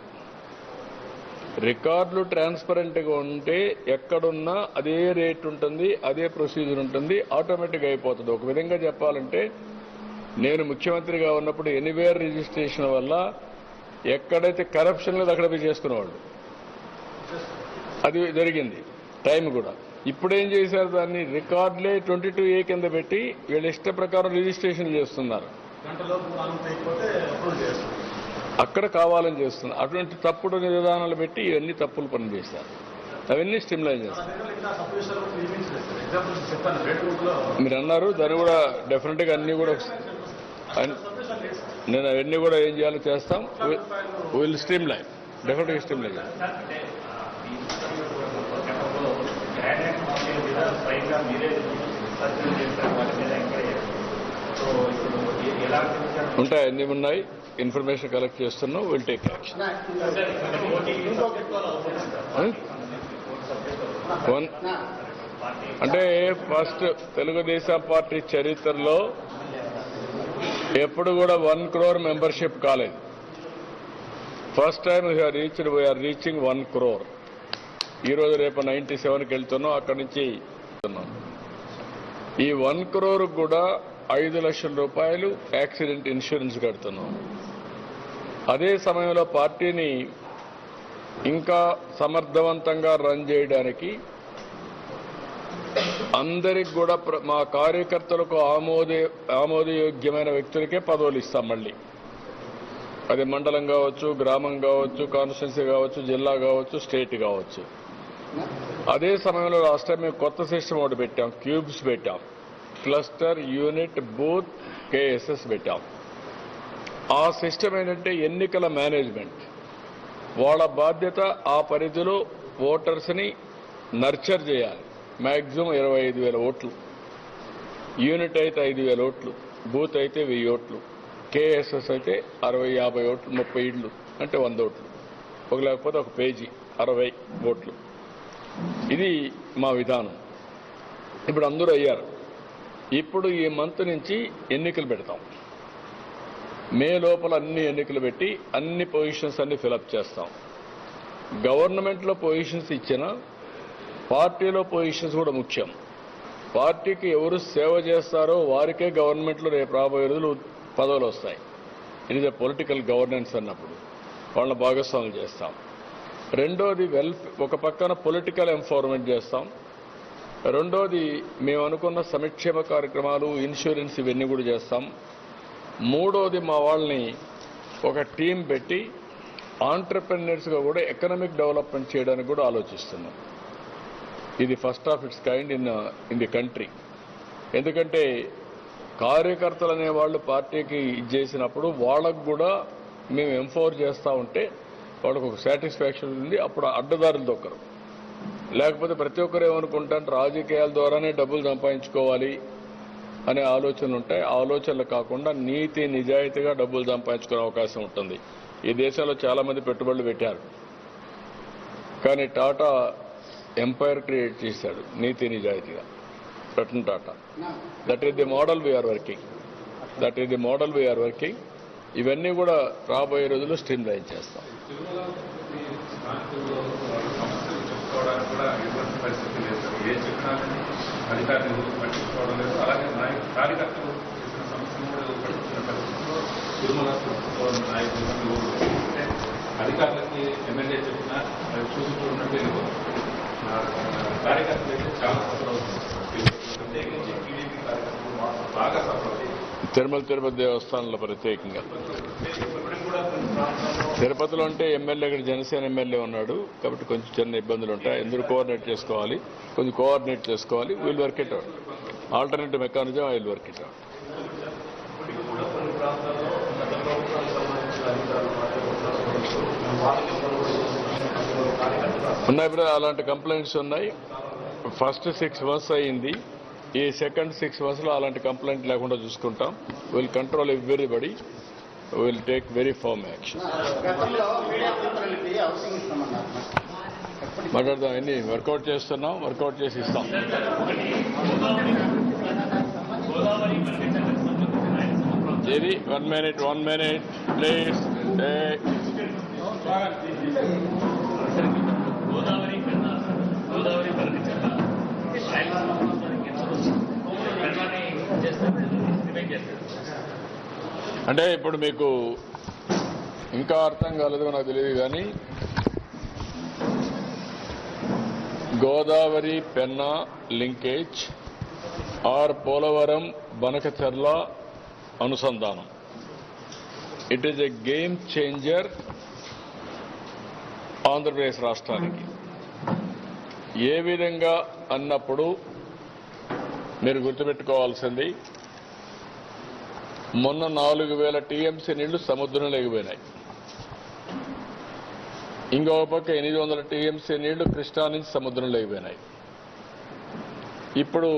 రికార్డులు ట్రాన్స్పరెంట్గా ఉంటే ఎక్కడున్నా అదే రేట్ ఉంటుంది, అదే ప్రొసీజర్ ఉంటుంది, ఆటోమేటిక్గా అయిపోతుంది. ఒక విధంగా చెప్పాలంటే నేను ముఖ్యమంత్రిగా ఉన్నప్పుడు ఎనీవేర్ రిజిస్ట్రేషన్ వల్ల ఎక్కడైతే కరప్షన్ లేదు అక్కడ పోయి చేసుకునేవాళ్ళు. అది జరిగింది టైం కూడా. ఇప్పుడేం చేశారు, దాన్ని రికార్డులే 22A కింద పెట్టి వీళ్ళ ఇష్ట ప్రకారం రిజిస్ట్రేషన్ చేస్తున్నారు. అక్కడ కావాలని చేస్తున్నారు. అటువంటి తప్పుడు విధానాలు పెట్టి ఇవన్నీ తప్పులు పని చేశారు. అవన్నీ స్ట్రీమ్లైన్ చేస్తారు. మీరు అన్నారు, దాన్ని కూడా డెఫినెట్గా అన్నీ కూడా నేను అవన్నీ కూడా ఏం చేయాలో చేస్తాం. విల్ స్ట్రీమ్లైన్, డెఫినెట్గా స్ట్రీమ్లైన్. ఉంటాయి, అన్నీ ఉన్నాయి. ఇన్ఫర్మేషన్ కలెక్ట్ చేస్తున్నాం. Will take action. అంటే ఫస్ట్ తెలుగుదేశం పార్టీ చరిత్రలో ఎప్పుడు కూడా 1 crore మెంబర్షిప్ కాలేదు. First time we are reaching 1 crore. ఈరోజు రేపు 97కి వెళ్తున్నాం. అక్కడి నుంచి ఈ 1 crore కూడా 5 లక్షల రూపాయలు యాక్సిడెంట్ ఇన్సూరెన్స్ కడుతున్నాం. అదే సమయంలో పార్టీని ఇంకా సమర్థవంతంగా రన్ చేయడానికి అందరికి కూడా మా కార్యకర్తలకు ఆమోదయోగ్యమైన వ్యక్తులకే పదవులు ఇస్తాం. మళ్ళీ అది మండలం కావచ్చు, గ్రామం కావచ్చు, కాన్స్టిట్యున్సీ కావచ్చు, జిల్లా కావచ్చు, స్టేట్ కావచ్చు. అదే సమయంలో రాష్ట్రం మేము కొత్త సిస్టమ్ ఒకటి పెట్టాం. క్యూబ్స్ పెట్టాం. క్లస్టర్, యూనిట్, బూత్, కేఎస్ఎస్ పెట్టాం. ఆ సిస్టమ్ ఏంటంటే ఎన్నికల మేనేజ్మెంట్. వాళ్ళ బాధ్యత ఆ పరిధిలో ఓటర్స్ని నర్చర్ చేయాలి. మ్యాక్సిమం 25,000 ఓట్లు. యూనిట్ అయితే 5,000 ఓట్లు, బూత్ అయితే 1000 ఓట్లు, కేఎస్ఎస్ అయితే 60-50 ఓట్లు, 30 ఇళ్ళు అంటే 100 ఓట్లు. లేకపోతే ఒక పేజీ 60 ఓట్లు. ఇది మా విధానం. ఇప్పుడు అందరూ అయ్యారు. ఇప్పుడు ఈ మంత్ నుంచి ఎన్నికలు పెడతాం. మే లోపల అన్ని ఎన్నికలు పెట్టి అన్ని పొజిషన్స్ అన్ని ఫిలప్ చేస్తాం. గవర్నమెంట్లో పొజిషన్స్ ఇచ్చినా పార్టీలో పొజిషన్స్ కూడా ముఖ్యం. పార్టీకి ఎవరు సేవ చేస్తారో వారికే గవర్నమెంట్లో రేపు రాబోయే రోజులు పదవులు వస్తాయి. ఇది పొలిటికల్ గవర్నెన్స్ అన్నప్పుడు వాళ్ళని భాగస్వాములు చేస్తాం. రెండోది ఒక పక్కన పొలిటికల్ ఎంపవర్మెంట్ చేస్తాం. రెండోది మేము అనుకున్న సంక్షేమ కార్యక్రమాలు, ఇన్సూరెన్స్ ఇవన్నీ కూడా చేస్తాం. మూడోది మా వాళ్ళని ఒక టీం పెట్టి ఆంటర్ప్రెన్యూర్స్గా కూడా ఎకనామిక్ డెవలప్మెంట్ చేయడానికి కూడా ఆలోచిస్తున్నాం. ఇది first of it's kind in the country. ఎందుకంటే కార్యకర్తలు అనే వాళ్ళు పార్టీకి చేసినప్పుడు వాళ్ళకు కూడా మేము ఎంఫోర్ చేస్తూ ఉంటే వాళ్ళకు ఒక సాటిస్ఫాక్షన్ ఉంది. అప్పుడు అడ్డదారులు దొక్కరు. లేకపోతే ప్రతి ఒక్కరు ఏమనుకుంటారు, రాజకీయాల ద్వారానే డబ్బులు సంపాదించుకోవాలి అనే ఆలోచనలు ఉంటాయి. ఆలోచనలు కాకుండా నీతి నిజాయితీగా డబ్బులు సంపాదించుకునే అవకాశం ఉంటుంది. ఈ దేశంలో చాలా మంది పెట్టుబడులు పెట్టారు, కానీ టాటా ఎంపైర్ క్రియేట్ చేశాడు నీతి నిజాయితీగా. Ratan Tata. That is the model we are working. ఇవన్నీ కూడా రాబోయే రోజుల్లో స్ట్రీమ్ లైన్ చేస్తాం. చెప్పుకోవడానికి కూడా ఎటువంటి పరిస్థితి లేదు సార్. ఏ చెప్పినా అధికారులు పట్టించుకోవడం లేదు. అలాగే కార్యకర్తలు చేసిన సమస్యను కూడా పట్టించిన పరిస్థితుల్లో తిరుమల నాయకులు అంటే అధికారులకి ఎమ్మెల్యే చెప్పినా చూసి చూడనట్టు కార్యకర్తలు అయితే చాలా సఫర్ అవుతుంది. ప్రత్యేకించి టీడీపీ కార్యకర్తలు బాగా సఫర్ అవుతుంది. తిరుపతి దేవస్థానంలో ప్రత్యేకంగా. తిరుపతిలో అంటే ఎమ్మెల్యే ఇక్కడ జనసేన ఎమ్మెల్యే ఉన్నాడు కాబట్టి కొంచెం చిన్న ఇబ్బందులు ఉంటాయి. ఎందుకు కోఆర్డినేట్ చేసుకోవాలి. Will work it out. Alternative mechanism I will work it out. ఉన్నాయి ఇప్పుడు అలాంటి కంప్లైంట్స్ ఉన్నాయి. ఫస్ట్ 6 months అయ్యింది. ఈ సెకండ్ 6 months లో అలాంటి కంప్లైంట్ లేకుండా చూసుకుంటాం. Will control everybody, will take very firm action. మాట్లాడదాం. అన్ని వర్కౌట్ చేస్తున్నాం, వర్కౌట్ చేసి ఇస్తాం. ఇది 1 minute ప్లీజ్. అంటే ఇప్పుడు మీకు ఇంకా అర్థం కాలేదో నాకు తెలియదు కానీ గోదావరి పెన్నా లింకేజ్ ఆర్ పోలవరం బనకచర్ల అనుసంధానం, it is a game changer Andhra Pradesh రాష్ట్రానికి. ఏ విధంగా అన్నప్పుడు మీరు గుర్తుపెట్టుకోవాల్సింది, మొన్న 4000 TMC నీళ్లు సముద్రంలో ఎగిపోయినాయి. ఇంకొక పక్క 800 TMC నీళ్లు కృష్ణా నుంచి సముద్రంలో ఎగిపోయినాయి. ఇప్పుడు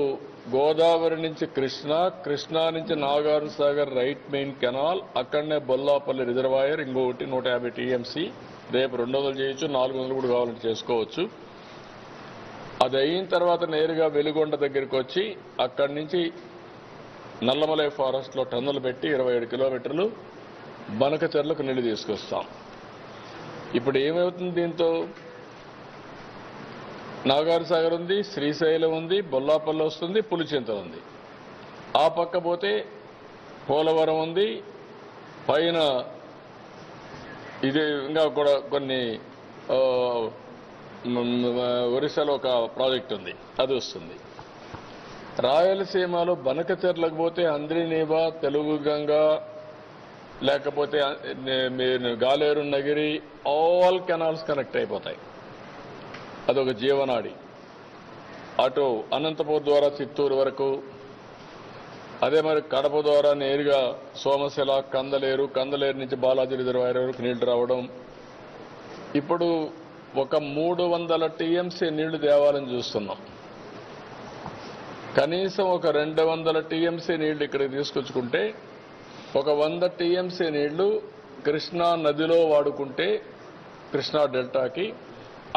గోదావరి నుంచి కృష్ణా నుంచి Nagarjuna Sagar right main canal, అక్కడనే బొల్లాపల్లి రిజర్వాయర్, ఇంకొకటి 150 TMC. రేపు 200 చేయొచ్చు, 400 కూడా కావాలంటే చేసుకోవచ్చు. అది అయిన తర్వాత నేరుగా వెలుగొండ దగ్గరికి వచ్చి అక్కడి నుంచి నల్లమలై ఫారెస్ట్ లో టన్నులు పెట్టి 27 కిలోమీటర్లు బనకచెర్లకు నీళ్లు తీసుకొస్తాం. ఇప్పుడు ఏమవుతుంది, దీంతో నాగార్జున సాగర్ ఉంది, శ్రీశైలం ఉంది, బొల్లాపల్లి వస్తుంది, పులిచింత ఉంది. ఆ పక్క పోతే పోలవరం ఉంది, పైన ఇది ఇంకా కూడా కొన్ని ఒరిస్సాలో ఒక ప్రాజెక్ట్ ఉంది, అది వస్తుంది. రాయలసీమలో బనకచెర్లకు పోతే అంద్రినీవా, తెలుగు గంగా, లేకపోతే Galeru Nagari, all canals connect అయిపోతాయి. అదొక జీవనాడి. అటు అనంతపూర్ ద్వారా చిత్తూరు వరకు, అదే మరి కడప ద్వారా నేరుగా సోమశిల, కందలేరు నుంచి బాలాజీ రిజర్వాయర్ వరకు నీళ్లు రావడం. ఇప్పుడు ఒక 300 TMC నీళ్లు తేవాలని చూస్తున్నాం. కనీసం ఒక 200 TMC నీళ్లు ఇక్కడికి తీసుకొచ్చుకుంటే ఒక 100 TMC నీళ్లు కృష్ణా నదిలో వాడుకుంటే కృష్ణా డెల్టాకి,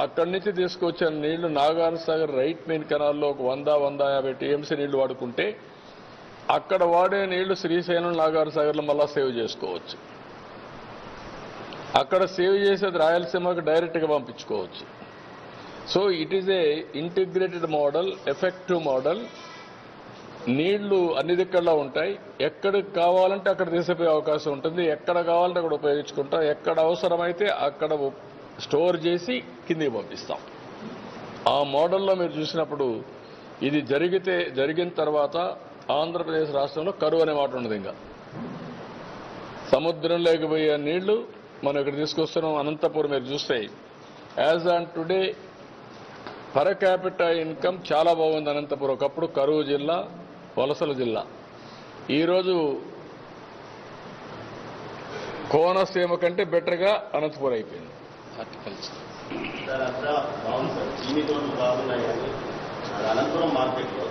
అక్కడి నుంచి తీసుకొచ్చిన నీళ్లు నాగార్జున సాగర్ రైట్ మెయిన్ కెనాల్లో ఒక 100-150 TMC నీళ్లు వాడుకుంటే అక్కడ వాడే నీళ్లు శ్రీశైలం, నాగార్జున సాగర్లో మళ్ళా సేవ్ చేసుకోవచ్చు. అక్కడ సేవ్ చేసేది రాయలసీమకు డైరెక్ట్గా పంపించుకోవచ్చు. So it is a integrated model, effective model. నీళ్లు అన్ని దిక్కల్లో ఉంటాయి. ఎక్కడికి కావాలంటే అక్కడ తీసుకుపోయే అవకాశం ఉంటుంది. ఎక్కడ కావాలంటే అక్కడ ఉపయోగించుకుంటాం. ఎక్కడ అవసరమైతే అక్కడ స్టోర్ చేసి కిందికి పంపిస్తాం. ఆ మోడల్లో మీరు చూసినప్పుడు ఇది జరిగిన తర్వాత ఆంధ్రప్రదేశ్ రాష్ట్రంలో కరువు అనే మాట ఉండదు. ఇంకా సముద్రంలోకి పోయే నీళ్లు మనం ఇక్కడ తీసుకొస్తున్నాం. అనంతపురం మీరు చూస్తే as on today per capital income చాలా బాగుంది అనంతపురం. ఒకప్పుడు కరువు జిల్లా, వలసల జిల్లా. ఈరోజు కోనసీమ కంటే బెటర్గా అనంతపురం అయిపోయింది. హార్టికల్చర్ సార్ అంతా బాగుంది సార్, చీనీ తోటలు బాగున్నాయి కానీ అది అనంతపురం మార్కెట్లో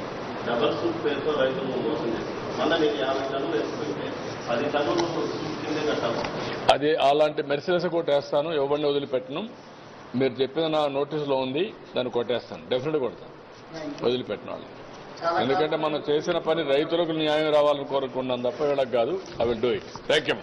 డబల్ సూట్ పేరుతో రైతులను మోసం చేస్తారు. మొన్న నేను 50 టన్నులు వేసుకుంటే 10 టన్నులు సూట్ కిందే కట్టాలి. అది అలాంటి మెర్సిడెస్ కొట్టేస్తాను, ఎవరిని వదిలిపెట్టను. మీరు చెప్పిన నా నోటీసులో ఉంది, దాన్ని కొట్టేస్తాను, డెఫినెట్గా కొడతాను, వదిలిపెట్టిన వాళ్ళు. ఎందుకంటే మనం చేసిన పని రైతులకు న్యాయం రావాలని కోరుకున్నాం తప్ప వీళ్ళకి కాదు. I will do it. Thank you.